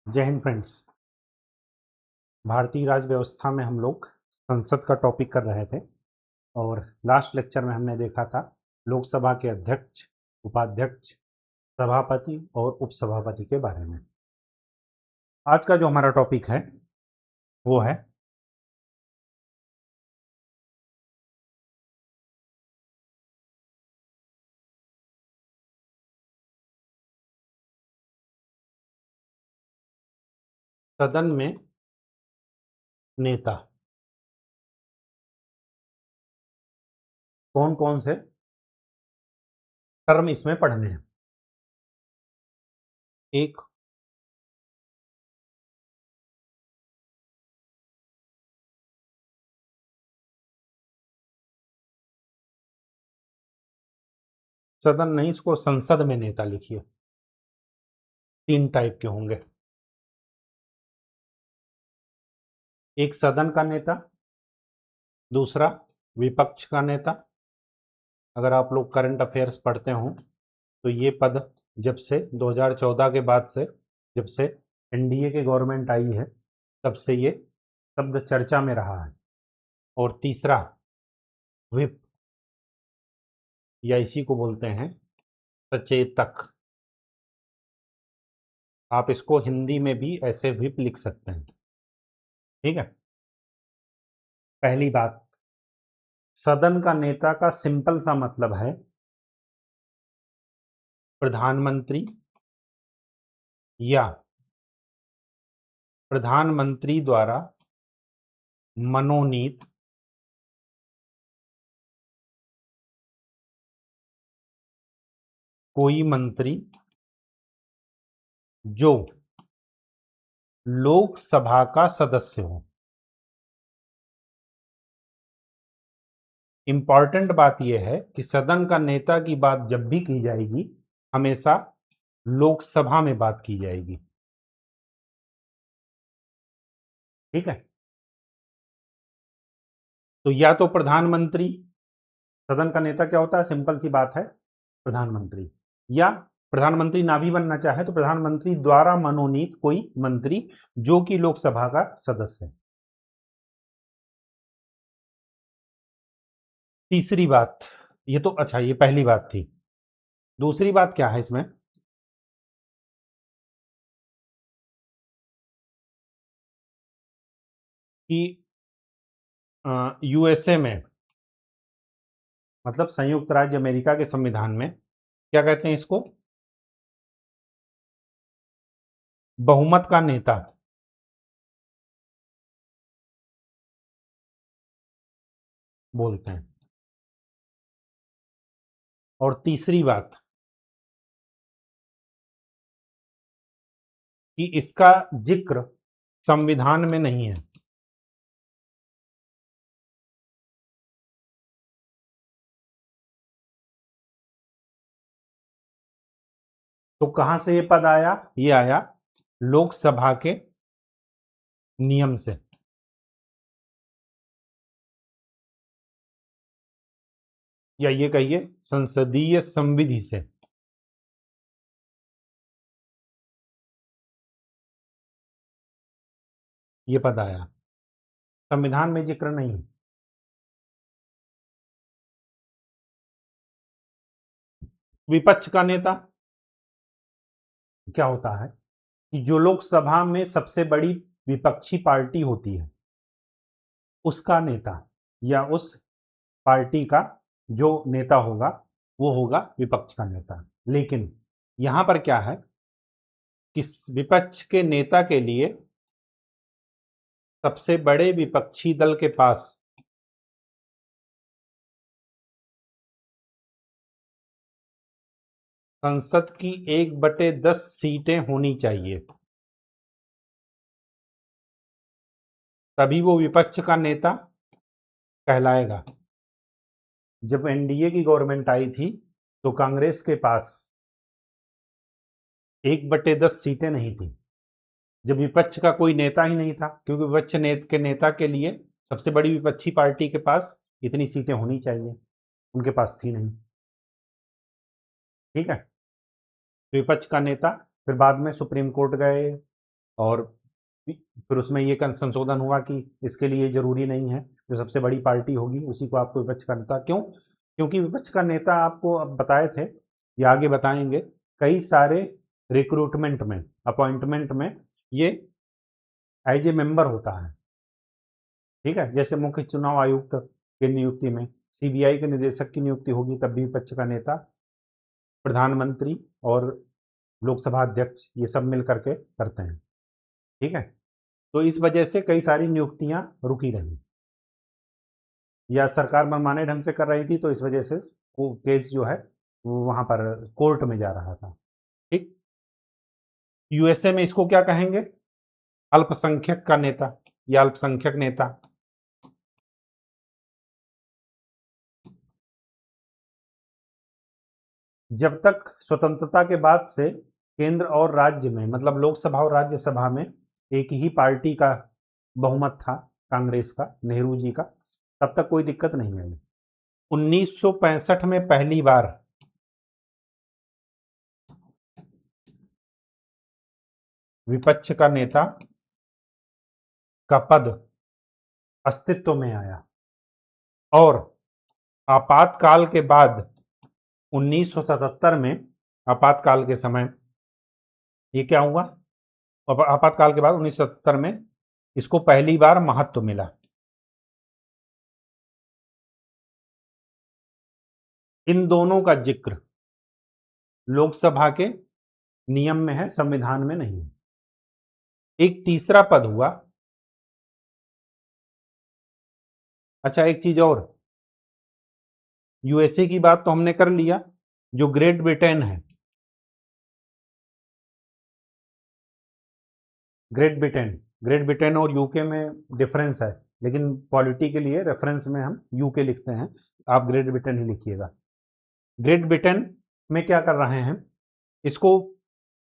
जय हिंद फ्रेंड्स। भारतीय राज्य व्यवस्था में हम लोग संसद का टॉपिक कर रहे थे और लास्ट लेक्चर में हमने देखा था लोकसभा के अध्यक्ष, उपाध्यक्ष, सभापति और उपसभापति के बारे में। आज का जो हमारा टॉपिक है वो है सदन में नेता। कौन कौन से टर्म इसमें पढ़ने हैं। एक, सदन नहीं, इसको संसद में नेता लिखिए। तीन टाइप के होंगे। एक सदन का नेता, दूसरा विपक्ष का नेता। अगर आप लोग करंट अफेयर्स पढ़ते हो तो ये पद जब से 2014 के बाद से, जब से एनडीए की गवर्नमेंट आई है, तब से ये शब्द चर्चा में रहा है। और तीसरा विप, या इसी को बोलते हैं सचेतक। आप इसको हिंदी में भी ऐसे विप लिख सकते हैं। ठीक है। पहली बात, सदन का नेता का सिंपल सा मतलब है प्रधानमंत्री या प्रधानमंत्री द्वारा मनोनीत कोई मंत्री जो लोकसभा का सदस्य हो। इंपॉर्टेंट बात यह है कि सदन का नेता की बात जब भी की जाएगी हमेशा लोकसभा में बात की जाएगी। ठीक है। तो या तो प्रधानमंत्री, सदन का नेता क्या होता है, सिंपल सी बात है प्रधानमंत्री, या प्रधानमंत्री ना भी बनना चाहे तो प्रधानमंत्री द्वारा मनोनीत कोई मंत्री जो कि लोकसभा का सदस्य है। तीसरी बात, ये तो अच्छा, ये पहली बात थी। दूसरी बात क्या है इसमें कि यूएसए में, मतलब संयुक्त राज्य अमेरिका के संविधान में क्या कहते हैं इसको, बहुमत का नेता बोलते हैं। और तीसरी बात कि इसका जिक्र संविधान में नहीं है। तो कहां से ये पद आया, ये आया लोकसभा के नियम से। या ये कहिए संसदीय संविधि से। ये पद आया, संविधान में जिक्र नहीं। विपक्ष का नेता क्या होता है कि जो लोकसभा में सबसे बड़ी विपक्षी पार्टी होती है उसका नेता, या उस पार्टी का जो नेता होगा वो होगा विपक्ष का नेता। लेकिन यहां पर क्या है कि विपक्ष के नेता के लिए सबसे बड़े विपक्षी दल के पास संसद की 1/10 सीटें होनी चाहिए, तभी वो विपक्ष का नेता कहलाएगा। जब एनडीए की गवर्नमेंट आई थी तो कांग्रेस के पास 1/10 सीटें नहीं थी, जब विपक्ष का कोई नेता ही नहीं था, क्योंकि विपक्ष के नेता के लिए सबसे बड़ी विपक्षी पार्टी के पास इतनी सीटें होनी चाहिए, उनके पास थी नहीं। ठीक है। विपक्ष का नेता फिर बाद में सुप्रीम कोर्ट गए, और फिर उसमें ये संशोधन हुआ कि इसके लिए ज़रूरी नहीं है, जो सबसे बड़ी पार्टी होगी उसी को आपको विपक्ष का नेता, क्यों? क्योंकि विपक्ष का नेता आपको अब बताए थे या आगे बताएंगे, कई सारे रिक्रूटमेंट में, अपॉइंटमेंट में ये एज ए मेंबर होता है, ठीक है। जैसे मुख्य चुनाव आयुक्त की नियुक्ति में, सीबीआई के निदेशक की नियुक्ति होगी तब भी विपक्ष का नेता, प्रधानमंत्री और लोकसभा अध्यक्ष ये सब मिल करके करते हैं, ठीक है। तो इस वजह से कई सारी नियुक्तियां रुकी रही, या सरकार मनमाने ढंग से कर रही थी, तो इस वजह से वो केस जो है वो वहां पर कोर्ट में जा रहा था, ठीक। यूएसए में इसको क्या कहेंगे? अल्पसंख्यक का नेता या अल्पसंख्यक नेता। जब तक स्वतंत्रता के बाद से केंद्र और राज्य में, मतलब लोकसभा और राज्यसभा में एक ही पार्टी का बहुमत था, कांग्रेस का, नेहरू जी का, तब तक कोई दिक्कत नहीं आई। 1965 में पहली बार विपक्ष का नेता का पद अस्तित्व में आया, और आपातकाल के बाद 1977 में, आपातकाल के समय ये क्या हुआ? आपातकाल के बाद 1977 में इसको पहली बार महत्व मिला। इन दोनों का जिक्र लोकसभा के नियम में है, संविधान में नहीं है। एक तीसरा पद हुआ, अच्छा एक चीज और, यूएसए की बात तो हमने कर लिया, जो ग्रेट ब्रिटेन है, ग्रेट ब्रिटेन और यूके में डिफरेंस है, लेकिन पॉलिटी के लिए रेफरेंस में हम यूके लिखते हैं, आप ग्रेट ब्रिटेन ही लिखिएगा। ग्रेट ब्रिटेन में क्या कर रहे हैं, इसको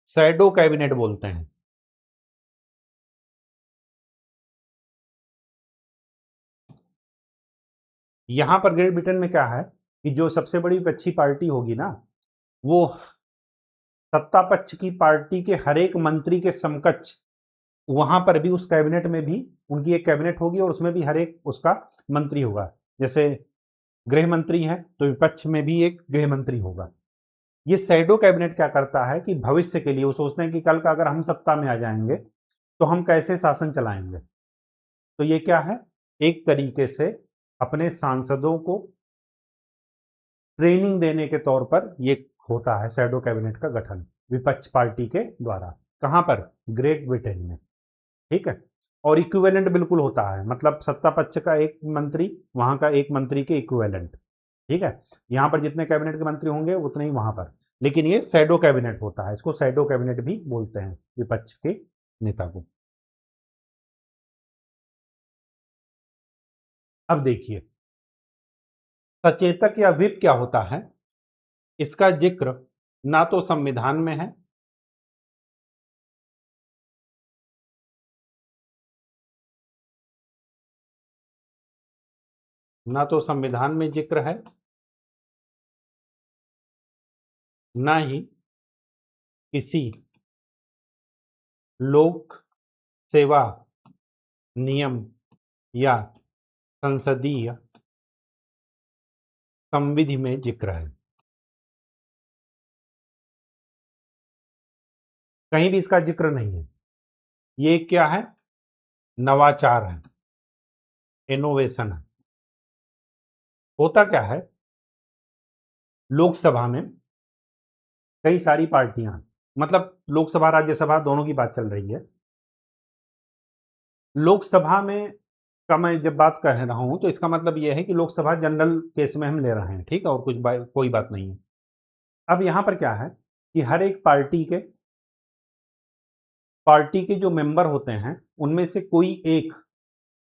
शैडो कैबिनेट बोलते हैं। यहां पर ग्रेट ब्रिटेन में क्या है कि जो सबसे बड़ी विपक्षी पार्टी होगी ना, वो सत्ता पक्ष की पार्टी के हर एक मंत्री के समकक्ष वहां पर भी, उस कैबिनेट में भी उनकी एक कैबिनेट होगी और उसमें भी हर एक उसका मंत्री होगा। जैसे गृह मंत्री है तो विपक्ष में भी एक गृह मंत्री होगा। ये शैडो कैबिनेट क्या करता है कि भविष्य के लिए वो सोचते हैं कि कल का अगर हम सत्ता में आ जाएंगे तो हम कैसे शासन चलाएंगे। तो ये क्या है, एक तरीके से अपने सांसदों को ट्रेनिंग देने के तौर पर ये होता है शैडो कैबिनेट का गठन विपक्ष पार्टी के द्वारा। कहां पर? ग्रेट ब्रिटेन में, ठीक है। और इक्विवेलेंट बिल्कुल होता है, मतलब सत्ता पक्ष का एक मंत्री, वहां का एक मंत्री के इक्विवेलेंट, ठीक है। यहां पर जितने कैबिनेट के मंत्री होंगे उतने ही वहां पर, लेकिन ये शैडो कैबिनेट होता है, इसको शैडो कैबिनेट भी बोलते हैं विपक्ष के नेता को। अब देखिए सचेतक या व्हिप क्या होता है, इसका जिक्र ना तो संविधान में है, ना तो संविधान में जिक्र है, ना ही किसी लोक सेवा नियम या संसदीय संविधि में जिक्र है। कहीं भी इसका जिक्र नहीं है। ये क्या है? नवाचार है, इनोवेशन है। होता क्या है, लोकसभा में कई सारी पार्टियां, मतलब लोकसभा राज्यसभा दोनों की बात चल रही है। लोकसभा में का मैं जब बात कर रहा हूं तो इसका मतलब यह है कि लोकसभा जनरल केस में हम ले रहे हैं, ठीक है, और कोई बात नहीं है। अब यहां पर क्या है कि हर एक पार्टी के जो मेंबर होते हैं उनमें से कोई एक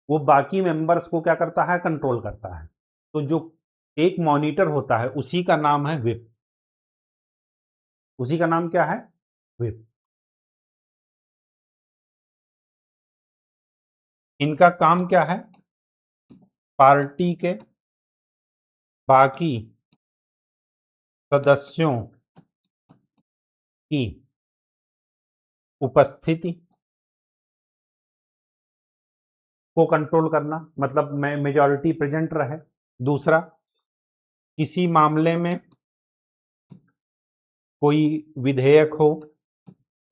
वो बाकी मेंबर्स को क्या करता है, कंट्रोल करता है। तो जो एक मॉनिटर होता है उसी का नाम है व्हिप, उसी का नाम क्या है? व्हिप। इनका काम क्या है? पार्टी के बाकी सदस्यों की उपस्थिति को कंट्रोल करना, मतलब मेजॉरिटी प्रेजेंट रहे। दूसरा, किसी मामले में कोई विधेयक हो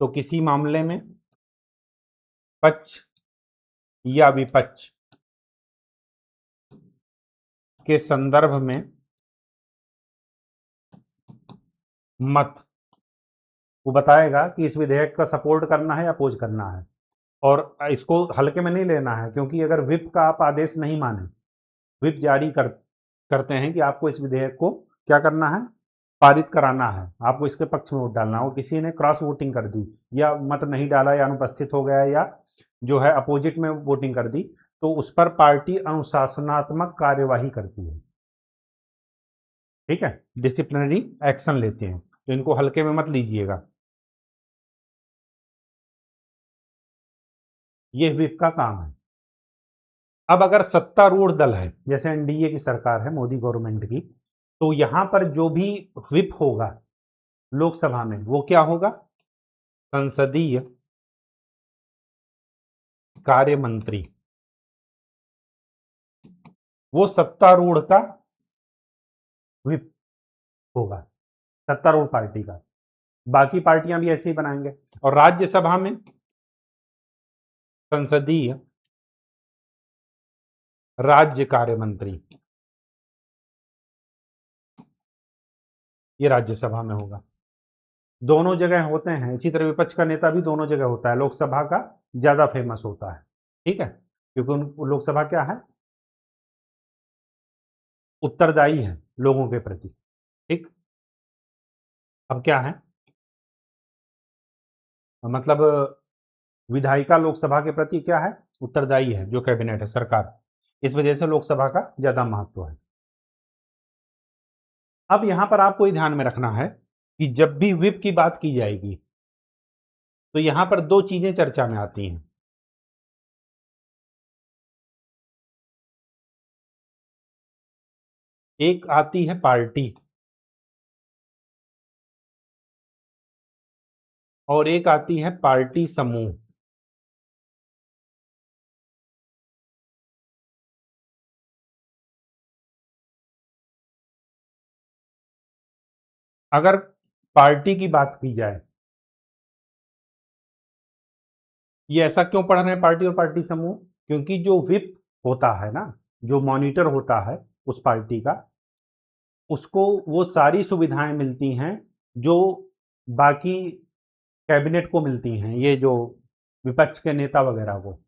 तो किसी मामले में पक्ष या विपक्ष के संदर्भ में मत वो बताएगा कि इस विधेयक का सपोर्ट करना है या अपोज करना है। और इसको हल्के में नहीं लेना है, क्योंकि अगर विप का आप आदेश नहीं माने, विप जारी करते हैं कि आपको इस विधेयक को क्या करना है, पारित कराना है, आपको इसके पक्ष में वोट डालना हो, किसी ने क्रॉस वोटिंग कर दी या मत नहीं डाला या अनुपस्थित हो गया या जो है अपोजिट में वोटिंग कर दी, तो उस पर पार्टी अनुशासनात्मक कार्यवाही करती है। ठीक है, डिसिप्लिनरी एक्शन लेते हैं, तो इनको हल्के में मत लीजिएगा। ये व्हिप का काम है। अब अगर सत्तारूढ़ दल है, जैसे एनडीए की सरकार है, मोदी गवर्नमेंट की, तो यहां पर जो भी व्हिप होगा लोकसभा में, वो क्या होगा, संसदीय कार्य मंत्री। वो सत्तारूढ़ का व्हिप होगा, सत्तारूढ़ पार्टी का। बाकी पार्टियां भी ऐसे ही बनाएंगे। और राज्यसभा में संसदीय राज्य कार्य मंत्री, ये राज्यसभा में होगा। दोनों जगह होते हैं। इसी तरह विपक्ष का नेता भी दोनों जगह होता है, लोकसभा का ज्यादा फेमस होता है। ठीक है, क्योंकि लोकसभा क्या है, उत्तरदायी है लोगों के प्रति। ठीक, अब क्या है, मतलब विधायिका लोकसभा के प्रति क्या है, उत्तरदायी है, जो कैबिनेट है, सरकार। इस वजह से लोकसभा का ज्यादा महत्व है। अब यहां पर आपको ये ध्यान में रखना है कि जब भी व्हिप की बात की जाएगी तो यहां पर दो चीजें चर्चा में आती हैं। एक आती है पार्टी और एक आती है पार्टी समूह। अगर पार्टी की बात की जाए, ये ऐसा क्यों पढ़ रहे हैं पार्टी और पार्टी समूह, क्योंकि जो व्हिप होता है ना, जो मॉनिटर होता है उस पार्टी का, उसको वो सारी सुविधाएं मिलती हैं जो बाकी कैबिनेट को मिलती हैं, ये जो विपक्ष के नेता वगैरह को,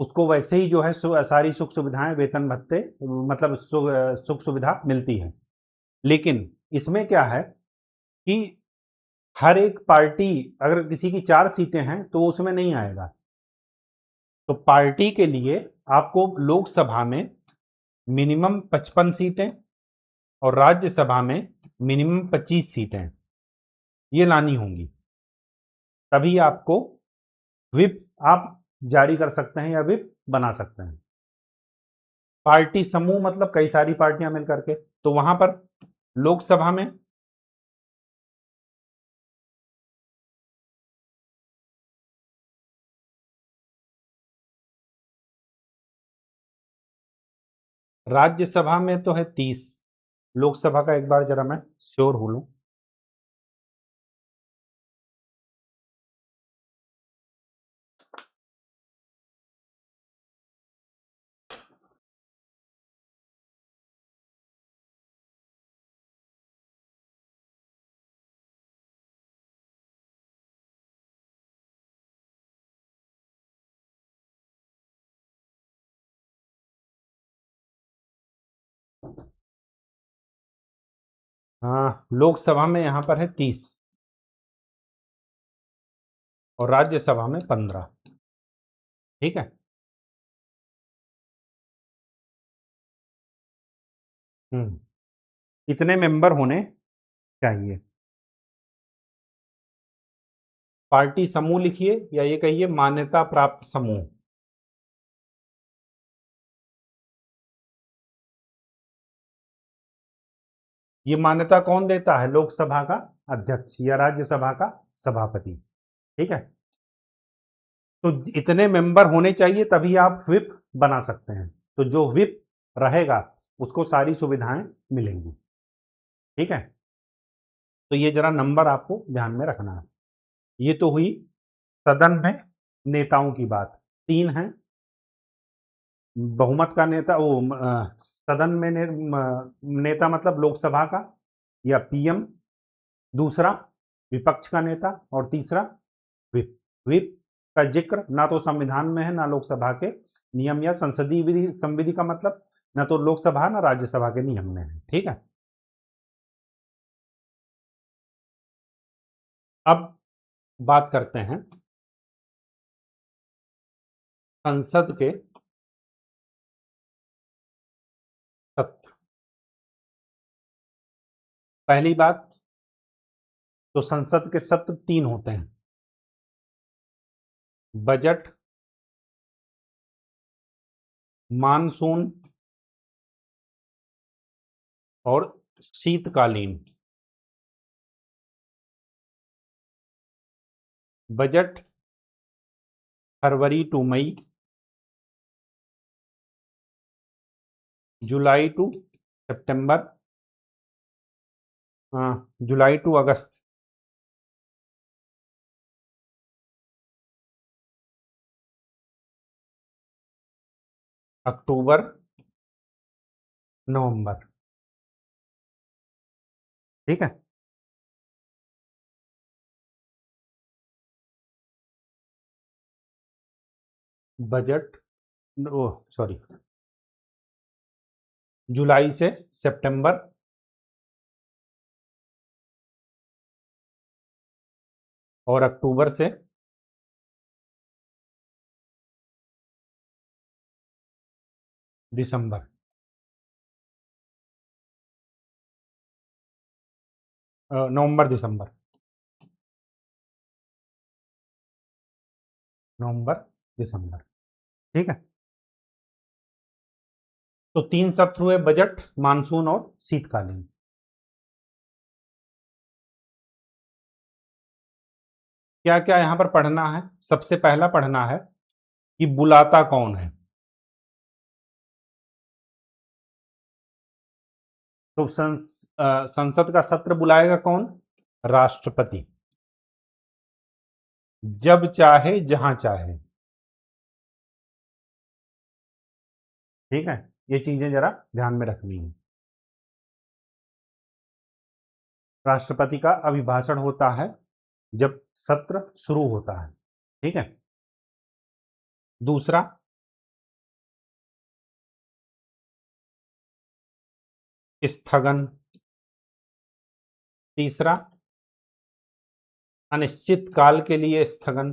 उसको वैसे ही जो है सारी सुख सुविधाएं, वेतन भत्ते, मतलब सुख सुविधा मिलती है। लेकिन इसमें क्या है कि हर एक पार्टी, अगर किसी की 4 सीटें हैं तो वो उसमें नहीं आएगा। तो पार्टी के लिए आपको लोकसभा में मिनिमम 55 सीटें और राज्यसभा में मिनिमम 25 सीटें ये लानी होंगी, तभी आपको व्हिप आप जारी कर सकते हैं या व्हिप बना सकते हैं। पार्टी समूह मतलब कई सारी पार्टियां मिलकर के, तो वहां पर लोकसभा में राज्यसभा में तो है 30, लोकसभा का एक बार जरा मैं श्योर हो लूं। हाँ, लोकसभा में यहां पर है 30 और राज्यसभा में 15। ठीक है। इतने मेंबर होने चाहिए। पार्टी समूह लिखिए या ये कहिए मान्यता प्राप्त समूह। ये मान्यता कौन देता है, लोकसभा का अध्यक्ष या राज्यसभा का सभापति। ठीक है। तो इतने मेंबर होने चाहिए तभी आप व्हिप बना सकते हैं। तो जो व्हिप रहेगा उसको सारी सुविधाएं मिलेंगी। ठीक है, तो ये जरा नंबर आपको ध्यान में रखना है। ये तो हुई सदन में नेताओं की बात। 3 है बहुमत का नेता, वो सदन में नेता मतलब लोकसभा का या पीएम, दूसरा विपक्ष का नेता, और तीसरा व्हिप। व्हिप का जिक्र ना तो संविधान में है ना लोकसभा के नियम या संसदीय विधि संविधि का मतलब ना तो लोकसभा ना राज्यसभा के नियम में है। ठीक है, अब बात करते हैं संसद के सत्र। पहली बात तो संसद के सत्र 3 होते हैं: बजट, मानसून और शीतकालीन। बजट फरवरी टू मई, जुलाई टू सितंबर, जुलाई टू अगस्त, अक्टूबर, नवंबर। ठीक है, बजट, सॉरी, जुलाई से सितंबर, और अक्टूबर से दिसंबर। नवंबर दिसंबर, नवंबर दिसंबर। ठीक है, तो 3 सत्र हुए: बजट, मानसून और शीतकालीन। क्या क्या यहां पर पढ़ना है? सबसे पहला पढ़ना है कि बुलाता कौन है। तो संसद का सत्र बुलाएगा कौन? राष्ट्रपति, जब चाहे जहां चाहे। ठीक है, ये चीजें जरा ध्यान में रखनी है। राष्ट्रपति का अभिभाषण होता है जब सत्र शुरू होता है। ठीक है, दूसरा स्थगन, तीसरा अनिश्चित काल के लिए स्थगन,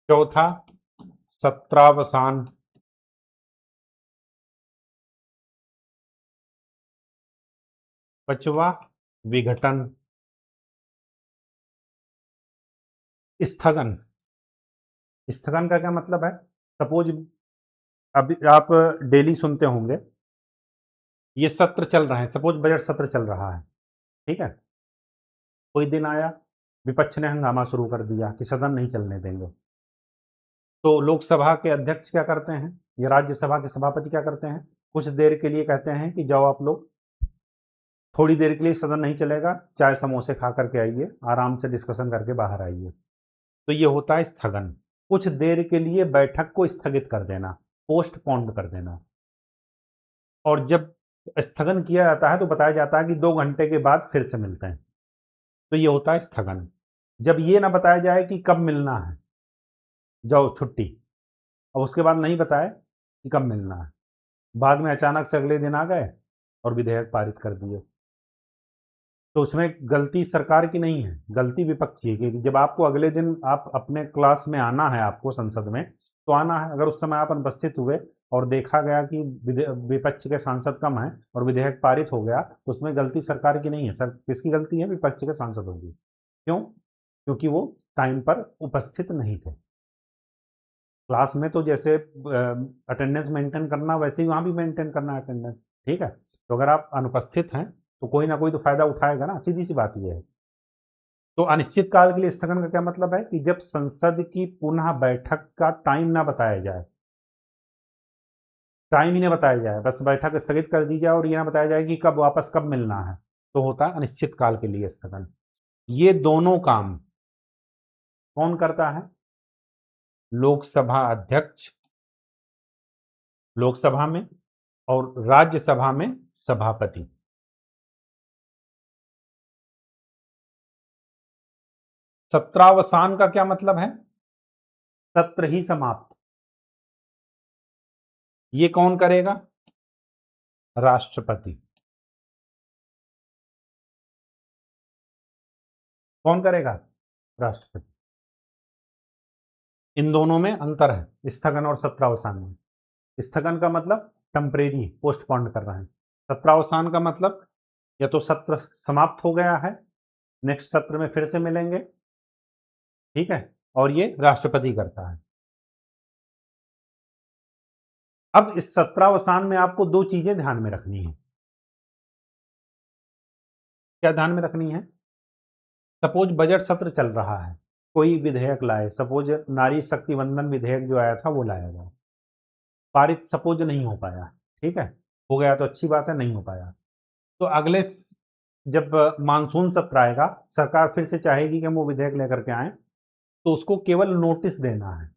चौथा सत्रावसान, पांचवा विघटन। स्थगन, स्थगन का क्या मतलब है? सपोज अभी आप डेली सुनते होंगे ये सत्र चल रहे हैं, सपोज बजट सत्र चल रहा है। ठीक है, कोई दिन आया विपक्ष ने हंगामा शुरू कर दिया कि सदन नहीं चलने देंगे, तो लोकसभा के अध्यक्ष क्या करते हैं या राज्यसभा के सभापति क्या करते हैं? कुछ देर के लिए कहते हैं कि जाओ आप लोग, थोड़ी देर के लिए सदन नहीं चलेगा, चाय समोसे खा करके आइए, आराम से डिस्कशन करके बाहर आइए। तो ये होता है स्थगन। कुछ देर के लिए बैठक को स्थगित कर देना, पोस्टपोन्ड कर देना। और जब स्थगन किया जाता है तो बताया जाता है कि 2 घंटे के बाद फिर से मिलते हैं। तो ये होता है स्थगन। जब ये ना बताया जाए कि कब मिलना है, जाओ छुट्टी, और उसके बाद नहीं बताए कि कब मिलना है, बाद में अचानक से अगले दिन आ गए और विधेयक पारित कर दिए, तो उसमें गलती सरकार की नहीं है, गलती विपक्ष की है। क्योंकि जब आपको अगले दिन आप अपने क्लास में आना है, आपको संसद में तो आना है, अगर उस समय आप अनुपस्थित हुए और देखा गया कि विपक्ष के सांसद कम है और विधेयक पारित हो गया, तो उसमें गलती सरकार की नहीं है, सर किसकी गलती है? विपक्ष के सांसदों की। क्यों? क्योंकि वो टाइम पर उपस्थित नहीं थे। क्लास में तो जैसे अटेंडेंस मेंटेन करना वैसे ही वहाँ भी मेंटेन करना है अटेंडेंस, ठीक है। तो अगर आप अनुपस्थित हैं तो कोई ना कोई तो फायदा उठाएगा ना, सीधी सी बात ये है। तो अनिश्चित काल के लिए स्थगन का क्या मतलब है कि जब संसद की पुनः बैठक का टाइम ना बताया जाए, टाइम ही ना बताया जाए, बस बैठक स्थगित कर दी जाए और ये ना बताया जाए कि कब वापस कब मिलना है, तो होता है अनिश्चित काल के लिए स्थगन। ये दोनों काम कौन करता है? लोकसभा अध्यक्ष लोकसभा में और राज्यसभा में सभापति। सत्रावसान का क्या मतलब है? सत्र ही समाप्त। ये कौन करेगा? राष्ट्रपति। कौन करेगा? राष्ट्रपति। इन दोनों में अंतर है, स्थगन और सत्रावसान में। स्थगन का मतलब टेम्परेरी, पोस्टपोन कर रहे हैं। सत्रावसान का मतलब या तो सत्र समाप्त हो गया है, नेक्स्ट सत्र में फिर से मिलेंगे, ठीक है, और ये राष्ट्रपति करता है। अब इस सत्रावसान में आपको दो चीजें ध्यान में रखनी है। क्या ध्यान में रखनी है? सपोज बजट सत्र चल रहा है, कोई विधेयक लाए, सपोज नारी शक्ति वंदन विधेयक जो आया था वो लाया गया, पारित सपोज नहीं हो पाया, ठीक है, हो गया तो अच्छी बात है, नहीं हो पाया तो अगले जब मानसून सत्र आएगा, सरकार फिर से चाहेगी कि हम वो विधेयक लेकर के आए, तो उसको केवल नोटिस देना है,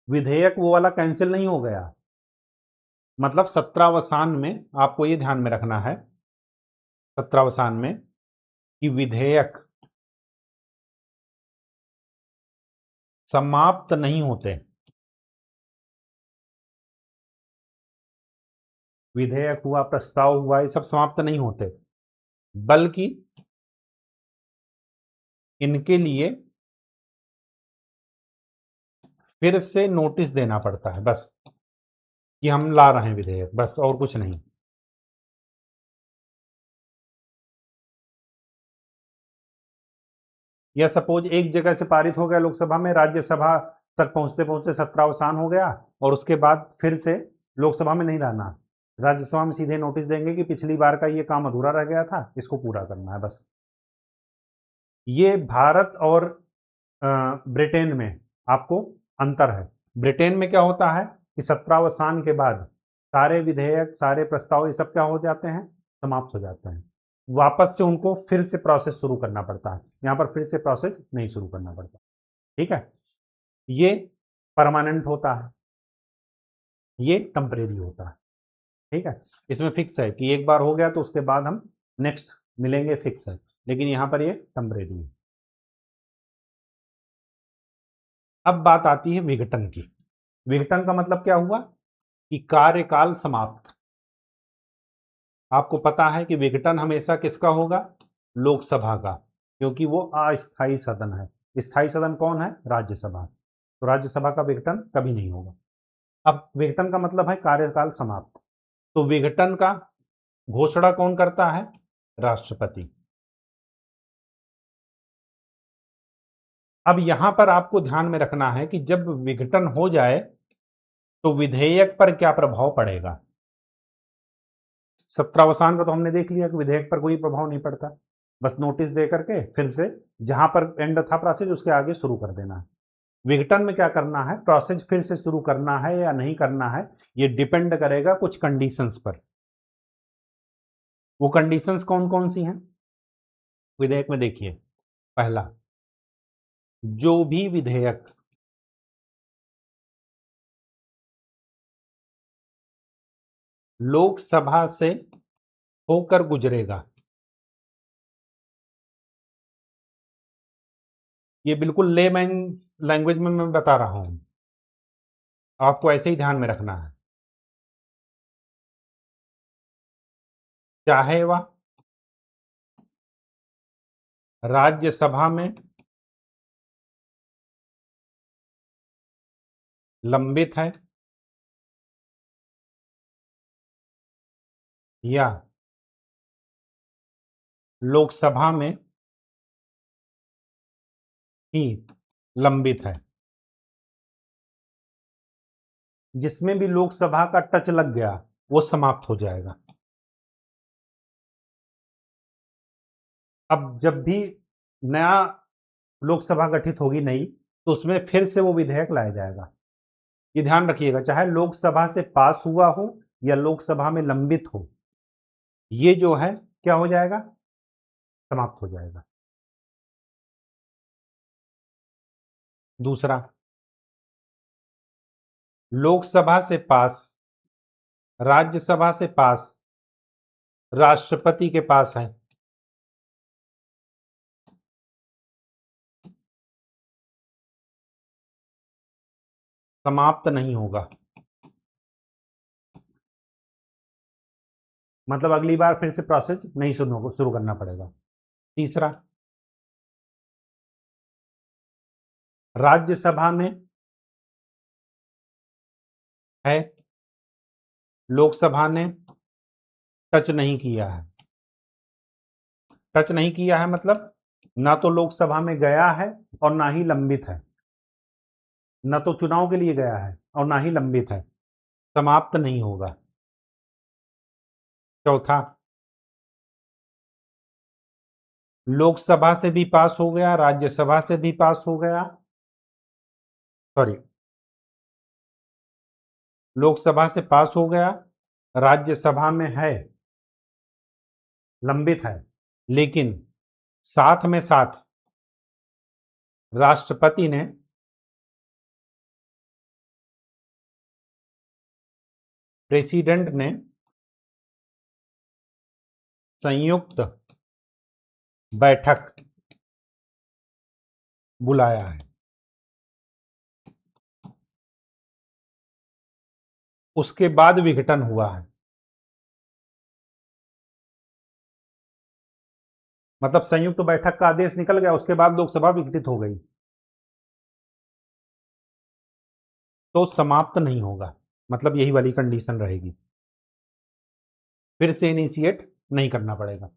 विधेयक वो वाला कैंसिल नहीं हो गया। मतलब सत्रावसान में आपको ये ध्यान में रखना है, सत्रावसान में, कि विधेयक समाप्त नहीं होते, विधेयक हुआ, प्रस्ताव हुआ, ये सब समाप्त नहीं होते, बल्कि इनके लिए फिर से नोटिस देना पड़ता है, बस, कि हम ला रहे हैं विधेयक, बस, और कुछ नहीं। या सपोज एक जगह से पारित हो गया लोकसभा में, राज्यसभा तक पहुंचते पहुंचते सत्रावसान हो गया और उसके बाद फिर से लोकसभा में नहीं रहना, राज्यसभा में सीधे नोटिस देंगे कि पिछली बार का ये काम अधूरा रह गया था, इसको पूरा करना है, बस। ये भारत और ब्रिटेन में आपको अंतर है। ब्रिटेन में क्या होता है कि सत्रावसान के बाद सारे विधेयक, सारे प्रस्ताव, ये सब क्या हो जाते हैं? समाप्त हो जाते हैं, वापस से उनको फिर से प्रोसेस शुरू करना पड़ता है, यहाँ पर फिर से प्रोसेस नहीं शुरू करना पड़ता, ठीक है। ये परमानेंट होता है, ये टेम्परेरी होता है, ठीक है। इसमें फिक्स है कि एक बार हो गया तो उसके बाद हम नेक्स्ट मिलेंगे, फिक्स है, लेकिन यहाँ पर ये टेम्परेरी है। अब बात आती है विघटन की। विघटन का मतलब क्या हुआ कि कार्यकाल समाप्त। आपको पता है कि विघटन हमेशा किसका होगा? लोकसभा का, क्योंकि वो अस्थायी सदन है। स्थायी सदन कौन है? राज्यसभा। तो राज्यसभा का विघटन कभी नहीं होगा। अब विघटन का मतलब है कार्यकाल समाप्त, तो विघटन का घोषणा कौन करता है? राष्ट्रपति। अब यहां पर आपको ध्यान में रखना है कि जब विघटन हो जाए तो विधेयक पर क्या प्रभाव पड़ेगा। सत्रावसान का तो हमने देख लिया कि विधेयक पर कोई प्रभाव नहीं पड़ता, बस नोटिस दे करके फिर से जहां पर एंड था प्रोसेस उसके आगे शुरू कर देना है। विघटन में क्या करना है? प्रोसेस फिर से शुरू करना है या नहीं करना है, ये डिपेंड करेगा कुछ कंडीशंस पर। वो कंडीशंस कौन कौन सी हैं विधेयक में? देखिए, पहला, जो भी विधेयक लोकसभा से होकर गुजरेगा, ये बिल्कुल लेमैन लैंग्वेज में मैं बता रहा हूं, आपको ऐसे ही ध्यान में रखना है, चाहे वह राज्यसभा में लंबित है या लोकसभा में ही लंबित है, जिसमें भी लोकसभा का टच लग गया वो समाप्त हो जाएगा। अब जब भी नया लोकसभा गठित होगी नई, तो उसमें फिर से वो विधेयक लाया जाएगा। ये ध्यान रखिएगा, चाहे लोकसभा से पास हुआ हो या लोकसभा में लंबित हो, ये जो है क्या हो जाएगा, समाप्त हो जाएगा। दूसरा, लोकसभा से पास, राज्यसभा से पास, राष्ट्रपति के पास है, समाप्त नहीं होगा। मतलब अगली बार फिर से प्रोसेस नहीं शुरू करना पड़ेगा। तीसरा, राज्यसभा में है, लोकसभा ने टच नहीं किया है। टच नहीं किया है मतलब ना तो लोकसभा में गया है और ना ही लंबित है, ना तो चुनाव के लिए गया है और ना ही लंबित है, समाप्त नहीं होगा। चौथा, लोकसभा से भी पास हो गया, राज्यसभा से भी पास हो गया, सॉरी, लोकसभा से पास हो गया, राज्यसभा में है, लंबित है, लेकिन साथ में साथ राष्ट्रपति ने प्रेसिडेंट ने संयुक्त बैठक बुलाया है, उसके बाद विघटन हुआ है। मतलब संयुक्त बैठक का आदेश निकल गया, उसके बाद लोकसभा विघटित हो गई, तो समाप्त नहीं होगा। मतलब यही वाली कंडीशन रहेगी, फिर से इनिशिएट नहीं करना पड़ेगा।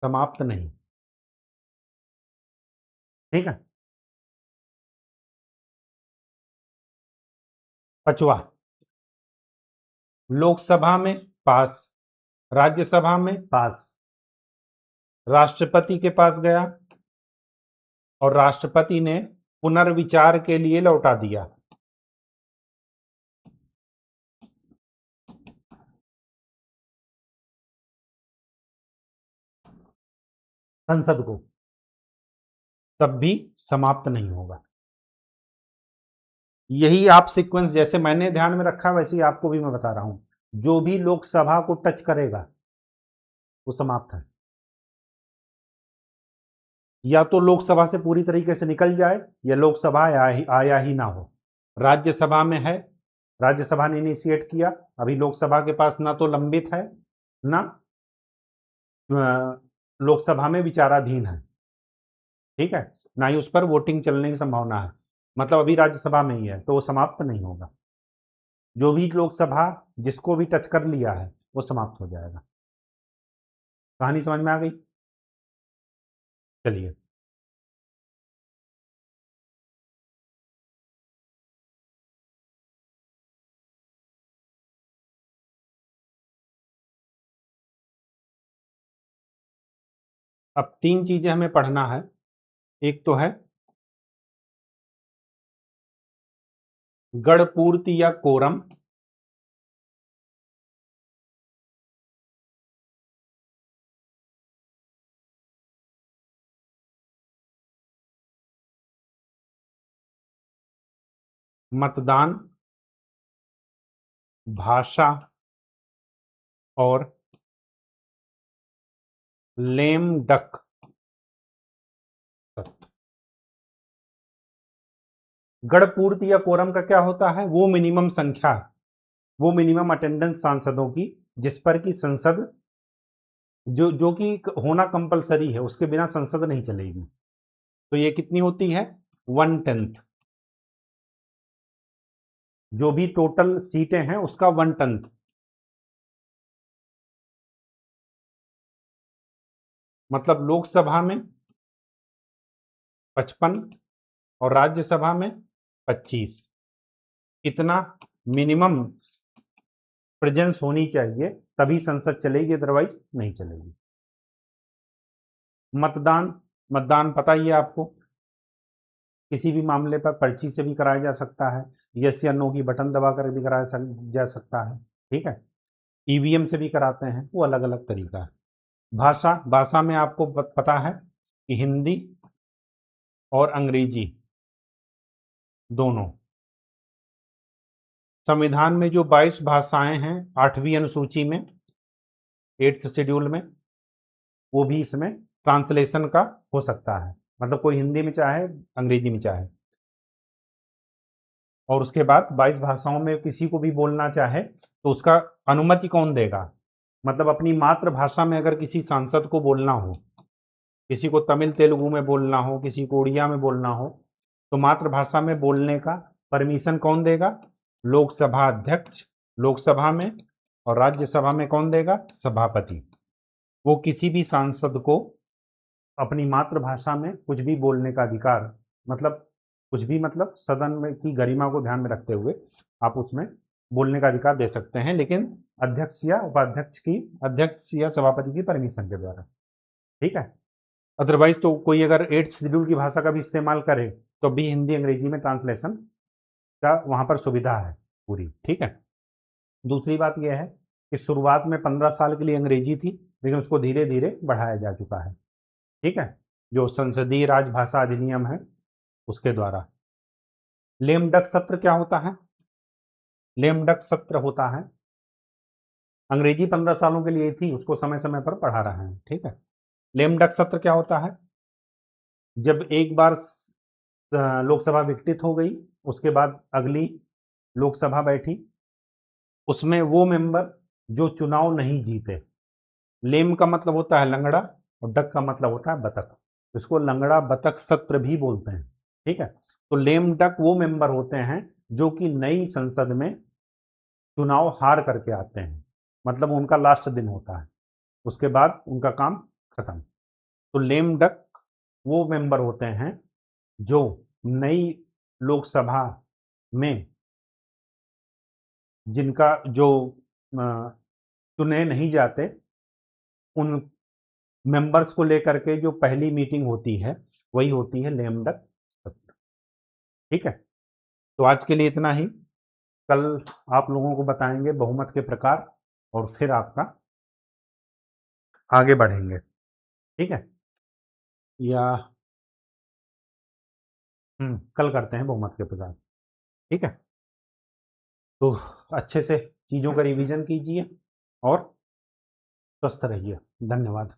समाप्त नहीं, ठीक है। पांचवा, लोकसभा में पास, राज्यसभा में पास, राष्ट्रपति के पास गया और राष्ट्रपति ने पुनर्विचार के लिए लौटा दिया। संसद को, तब भी समाप्त नहीं होगा। यही आप सीक्वेंस जैसे मैंने ध्यान में रखा वैसे ही आपको भी मैं बता रहा हूं, जो भी लोकसभा को टच करेगा वो समाप्त है। या तो लोकसभा से पूरी तरीके से निकल जाए या लोकसभा आया ही ना हो। राज्यसभा में है, राज्यसभा ने इनिशिएट किया, अभी लोकसभा के पास ना तो लंबित है ना लोकसभा में विचाराधीन है, ठीक है, ना ही उस पर वोटिंग चलने की संभावना है, मतलब अभी राज्यसभा में ही है, तो वो समाप्त नहीं होगा। जो भी लोकसभा जिसको भी टच कर लिया है वो समाप्त हो जाएगा। कहानी समझ में आ गई? चलिए, अब तीन चीजें हमें पढ़ना है। एक तो है गण पूर्ति या कोरम, मतदान, भाषा और लेम डक सत्य। गण पूर्ति या कोरम का क्या होता है? वो मिनिमम संख्या, वो मिनिमम अटेंडेंस सांसदों की जिस पर कि संसद जो जो कि होना कंपलसरी है, उसके बिना संसद नहीं चलेगी। तो ये कितनी होती है? 1/10, जो भी टोटल सीटें हैं उसका 1/10। मतलब लोकसभा में 55, और राज्यसभा में 25। इतना मिनिमम प्रेजेंस होनी चाहिए, तभी संसद चलेगी, अदरवाइज नहीं चलेगी। मतदान पता ही है आपको, किसी भी मामले पर पर्ची से भी कराया जा सकता है, यस या नो की बटन दबाकर भी कराया जा सकता है, ठीक है। ईवीएम से भी कराते हैं, वो अलग अलग तरीका है। भाषा में आपको पता है कि हिंदी और अंग्रेजी दोनों। संविधान में जो 22 भाषाएं हैं 8वीं अनुसूची में, 8th शेड्यूल में, वो भी इसमें ट्रांसलेशन का हो सकता है, मतलब कोई हिंदी में चाहे अंग्रेजी में चाहे। और उसके बाद 22 भाषाओं में किसी को भी बोलना चाहे तो उसका अनुमति कौन देगा, मतलब अपनी मातृभाषा में अगर किसी सांसद को बोलना हो, किसी को तमिल तेलुगु में बोलना हो, किसी को उड़िया में बोलना हो, तो मातृभाषा में बोलने का परमिशन कौन देगा, लोकसभा अध्यक्ष लोकसभा में, और राज्यसभा में कौन देगा, सभापति। वो किसी भी सांसद को अपनी मातृभाषा में कुछ भी बोलने का अधिकार, मतलब कुछ भी, मतलब सदन में की गरिमा को ध्यान में रखते हुए आप उसमें बोलने का अधिकार दे सकते हैं, लेकिन अध्यक्ष या उपाध्यक्ष की, अध्यक्ष या सभापति की परमिशन के द्वारा, ठीक है। अदरवाइज तो कोई अगर 8th शेड्यूल की भाषा का भी इस्तेमाल करे तो भी हिंदी अंग्रेजी में ट्रांसलेशन का वहाँ पर सुविधा है पूरी, ठीक है। दूसरी बात यह है कि शुरुआत में 15 साल के लिए अंग्रेजी थी, लेकिन उसको धीरे धीरे बढ़ाया जा चुका है, ठीक है, जो संसदीय राजभाषा अधिनियम है उसके द्वारा। लेम डक सत्र क्या होता है? लेम डक सत्र होता है, अंग्रेजी 15 सालों के लिए थी, उसको समय समय पर पढ़ा रहे हैं, ठीक है। लेम डक सत्र क्या होता है? जब एक बार लोकसभा विघटित हो गई, उसके बाद अगली लोकसभा बैठी, उसमें वो मेंबर जो चुनाव नहीं जीते, लेम का मतलब होता है लंगड़ा और डक का मतलब होता है बतख, इसको लंगड़ा बतख सत्र भी बोलते हैं, ठीक है। तो लेम डक वो मेंबर होते हैं जो कि नई संसद में चुनाव हार करके आते हैं, मतलब उनका लास्ट दिन होता है, उसके बाद उनका काम खत्म। तो लेम डक वो मेंबर होते हैं जो नई लोकसभा में, जिनका जो चुने नहीं जाते, उन मेंबर्स को लेकर के जो पहली मीटिंग होती है वही होती है लेम डक सत्र, ठीक है। तो आज के लिए इतना ही, कल आप लोगों को बताएंगे बहुमत के प्रकार और फिर आपका आगे बढ़ेंगे, ठीक है। या कल करते हैं बहुमत के प्रकार, ठीक है। तो अच्छे से चीज़ों का रिवीजन कीजिए और स्वस्थ रहिए। धन्यवाद।